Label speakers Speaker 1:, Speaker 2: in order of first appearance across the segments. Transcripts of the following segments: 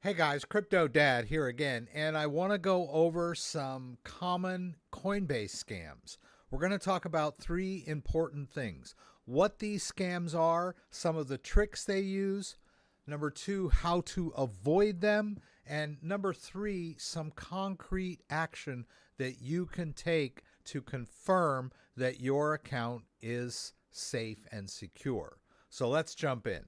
Speaker 1: Hey guys, Crypto Dad here again, and I want to go over some common Coinbase scams. We're going to talk about three important things: what these scams are, some of the tricks they use, number two, how to avoid them, and number three, some concrete action that you can take to confirm that your account is safe and secure. So let's jump in.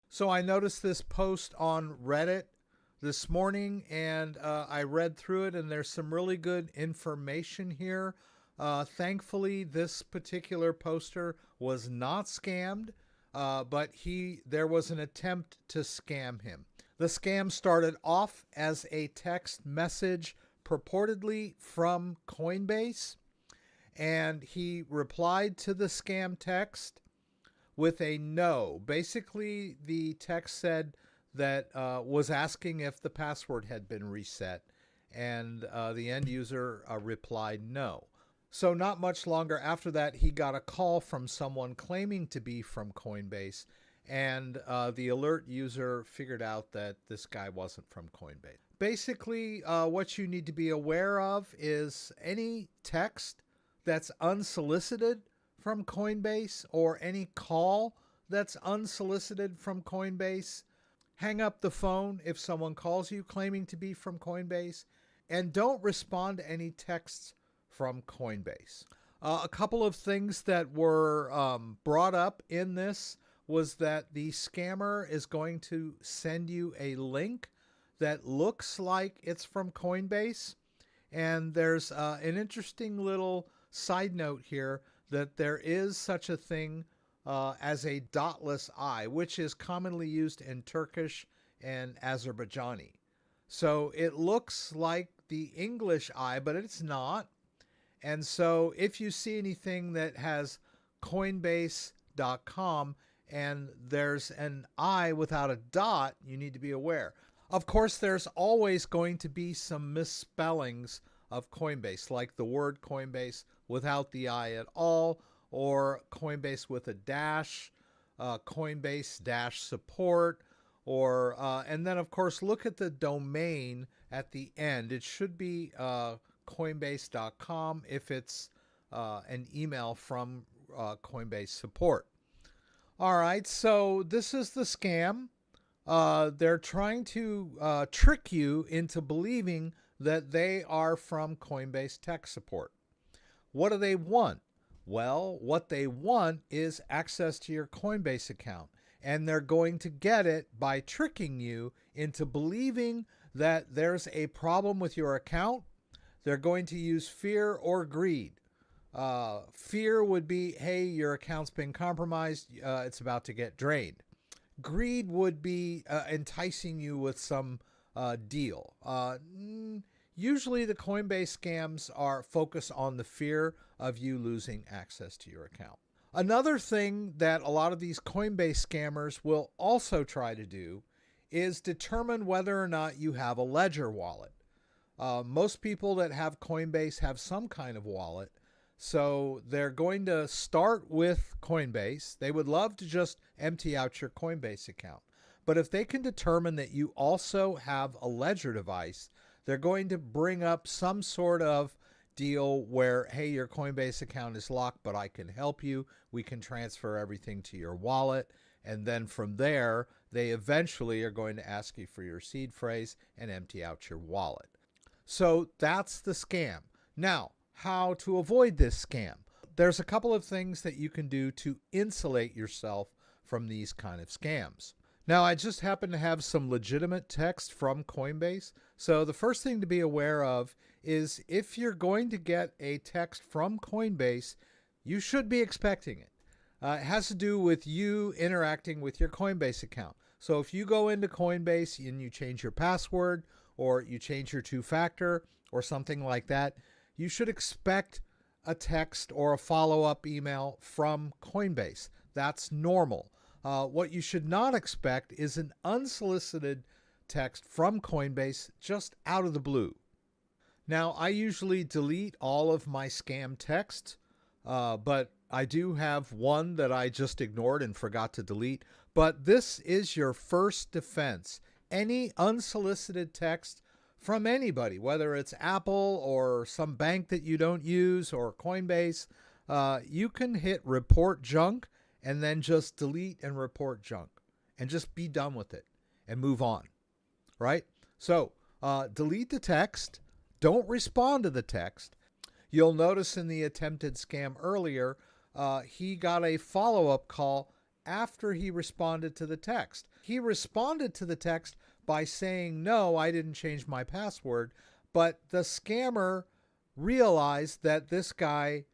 Speaker 1: So I noticed this post on Reddit this morning, and I read through it, and there's some really good information here. Thankfully, this particular poster was not scammed, but there was an attempt to scam him. The scam started off as a text message purportedly from Coinbase, and he replied to the scam text with a no. Basically, the text said that was asking if the password had been reset, and the end user replied no. So not much longer after that, he got a call from someone claiming to be from Coinbase, and the alert user figured out that this guy wasn't from Coinbase. Basically, what you need to be aware of is any text that's unsolicited from Coinbase or any call that's unsolicited from Coinbase. Hang up the phone if someone calls you claiming to be from Coinbase, and don't respond to any texts from Coinbase. A couple of things that were brought up in this was that the scammer is going to send you a link that looks like it's from Coinbase. And there's an interesting little side note here that there is such a thing as a dotless I, which is commonly used in Turkish and Azerbaijani. So it looks like the English I, but it's not. And so if you see anything that has Coinbase.com and there's an I without a dot, you need to be aware. Of course, there's always going to be some misspellings of Coinbase, like the word Coinbase without the I at all, or Coinbase with a dash, Coinbase dash support, or and then of course look at the domain at the end. It should be Coinbase.com if it's an email from Coinbase support. All right, so this is the scam. They're trying to trick you into believing that they are from Coinbase tech support. What do they want? Well, what they want is access to your Coinbase account, and they're going to get it by tricking you into believing that there's a problem with your account. They're going to use fear or greed. Fear would be, hey, your account's been compromised, it's about to get drained. Greed would be enticing you with some deal. Usually the Coinbase scams are focused on the fear of you losing access to your account. Another thing that a lot of these Coinbase scammers will also try to do is determine whether or not you have a Ledger wallet. Most people that have Coinbase have some kind of wallet, so they're going to start with Coinbase. They would love to just empty out your Coinbase account. But if they can determine that you also have a Ledger device, they're going to bring up some sort of deal where, hey, your Coinbase account is locked, but I can help you. We can transfer everything to your wallet. And then from there, they eventually are going to ask you for your seed phrase and empty out your wallet. So that's the scam. Now, how to avoid this scam? There's a couple of things that you can do to insulate yourself from these kind of scams. Now, I just happen to have some legitimate text from Coinbase. So the first thing to be aware of is if you're going to get a text from Coinbase, you should be expecting it. It has to do with you interacting with your Coinbase account. So if you go into Coinbase and you change your password or you change your two-factor or something like that, you should expect a text or a follow-up email from Coinbase. That's normal. What you should not expect is an unsolicited text from Coinbase just out of the blue. Now, I usually delete all of my scam texts but I do have one that I just ignored and forgot to delete. But this is your first defense. Any unsolicited text from anybody, whether it's Apple or some bank that you don't use or Coinbase, you can hit report junk and then just delete and report junk and just be done with it and move on, right? So delete the text. Don't respond to the text. You'll notice in the attempted scam earlier, he got a follow-up call after he responded to the text. He responded to the text by saying, no, I didn't change my password, but the scammer realized that this guy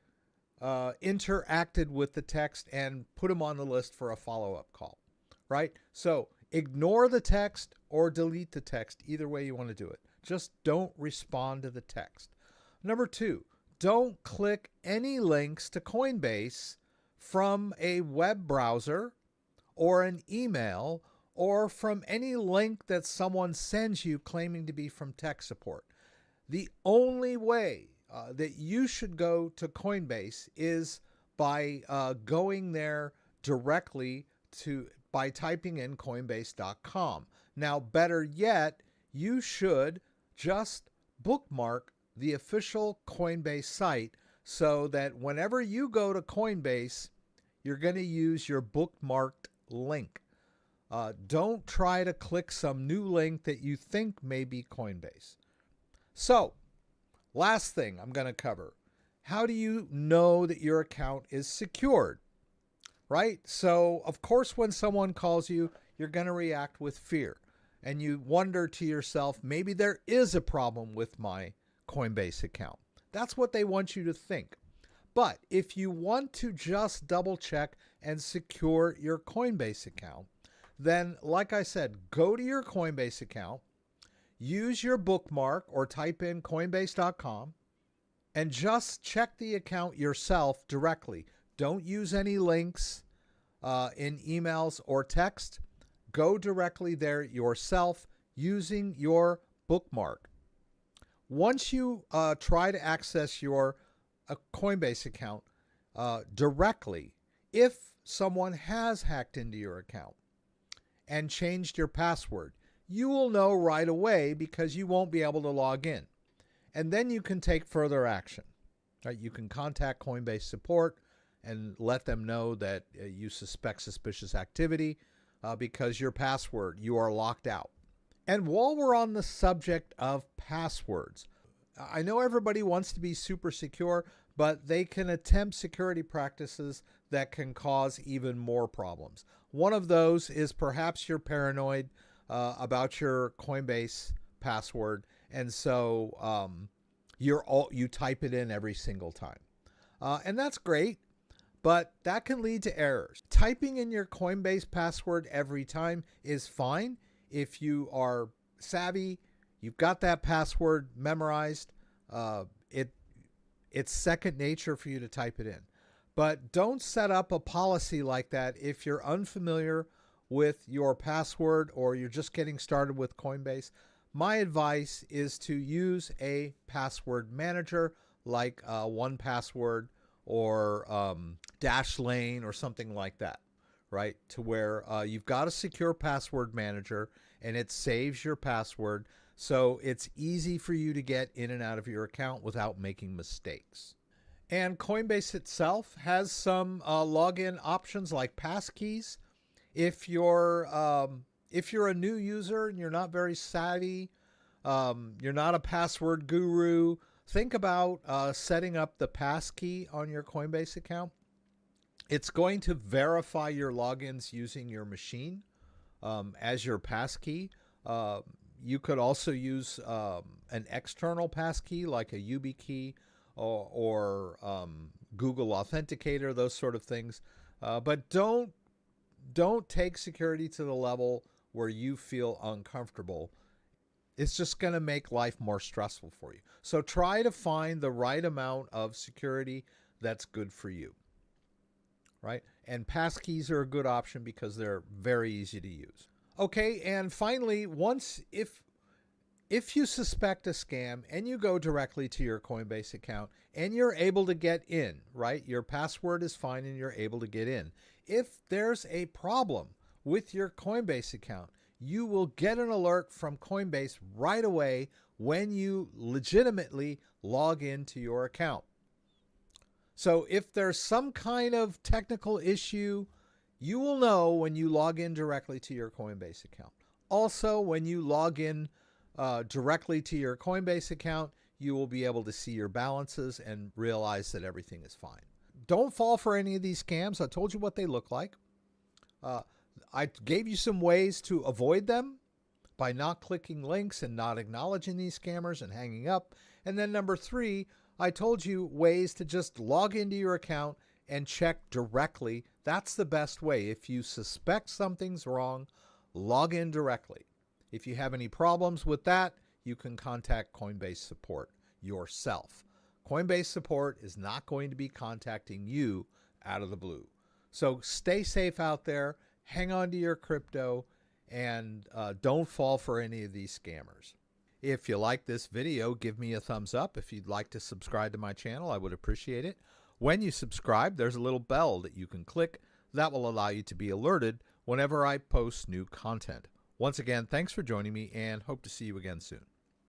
Speaker 1: interacted with the text and put him on the list for a follow-up call, right? So ignore the text or delete the text, either way you want to do it. Just don't respond to the text. Number 2, don't click any links to Coinbase from a web browser or an email or from any link that someone sends you claiming to be from tech support. The only way that you should go to Coinbase is by going there directly by typing in coinbase.com. Now, better yet, you should just bookmark the official Coinbase site so that whenever you go to Coinbase, you're going to use your bookmarked link. Don't try to click some new link that you think may be Coinbase. So, last thing I'm going to cover. How do you know that your account is secured? Right? So, of course, when someone calls you, you're going to react with fear. And you wonder to yourself, maybe there is a problem with my Coinbase account. That's what they want you to think. But if you want to just double check and secure your Coinbase account, then like I said, go to your Coinbase account, use your bookmark or type in coinbase.com and just check the account yourself directly. Don't use any links in emails or text. Go directly there yourself using your bookmark. Once you try to access your Coinbase account directly, if someone has hacked into your account and changed your password, you will know right away because you won't be able to log in. And then you can take further action. Right? You can contact Coinbase support and let them know that you suspect suspicious activity because your password, you are locked out. And while we're on the subject of passwords, I know everybody wants to be super secure, but they can attempt security practices that can cause even more problems. One of those is perhaps you're paranoid about your Coinbase password, and so you type it in every single time. And that's great, but that can lead to errors. Typing in your Coinbase password every time is fine if you are savvy, you've got that password memorized. It's second nature for you to type it in. But don't set up a policy like that if you're unfamiliar with your password or you're just getting started with Coinbase. My advice is to use a password manager like 1Password or Dashlane or something like that, right? To where you've got a secure password manager and it saves your password so it's easy for you to get in and out of your account without making mistakes. And Coinbase itself has some login options like passkeys. If you're a new user and you're not very savvy, you're not a password guru, think about setting up the passkey on your Coinbase account. It's going to verify your logins using your machine as your passkey. You could also use an external passkey like a YubiKey or Google Authenticator, those sort of things. But don't take security to the level where you feel uncomfortable. It's just going to make life more stressful for you. So try to find the right amount of security that's good for you, right? And passkeys are a good option because they're very easy to use. Okay, and finally, if if you suspect a scam and you go directly to your Coinbase account and you're able to get in, right? Your password is fine and you're able to get in. If there's a problem with your Coinbase account, you will get an alert from Coinbase right away when you legitimately log into your account. So if there's some kind of technical issue, you will know when you log in directly to your Coinbase account. Also, when you log in directly to your Coinbase account, you will be able to see your balances and realize that everything is fine. Don't fall for any of these scams. I told you what they look like. I gave you some ways to avoid them by not clicking links and not acknowledging these scammers and hanging up. And then number 3, I told you ways to just log into your account and check directly. That's the best way. If you suspect something's wrong, log in directly. If you have any problems with that, you can contact Coinbase support yourself. Coinbase support is not going to be contacting you out of the blue. So stay safe out there, hang on to your crypto, and don't fall for any of these scammers. If you like this video, give me a thumbs up. If you'd like to subscribe to my channel, I would appreciate it. When you subscribe, there's a little bell that you can click that will allow you to be alerted whenever I post new content. Once again, thanks for joining me and hope to see you again soon.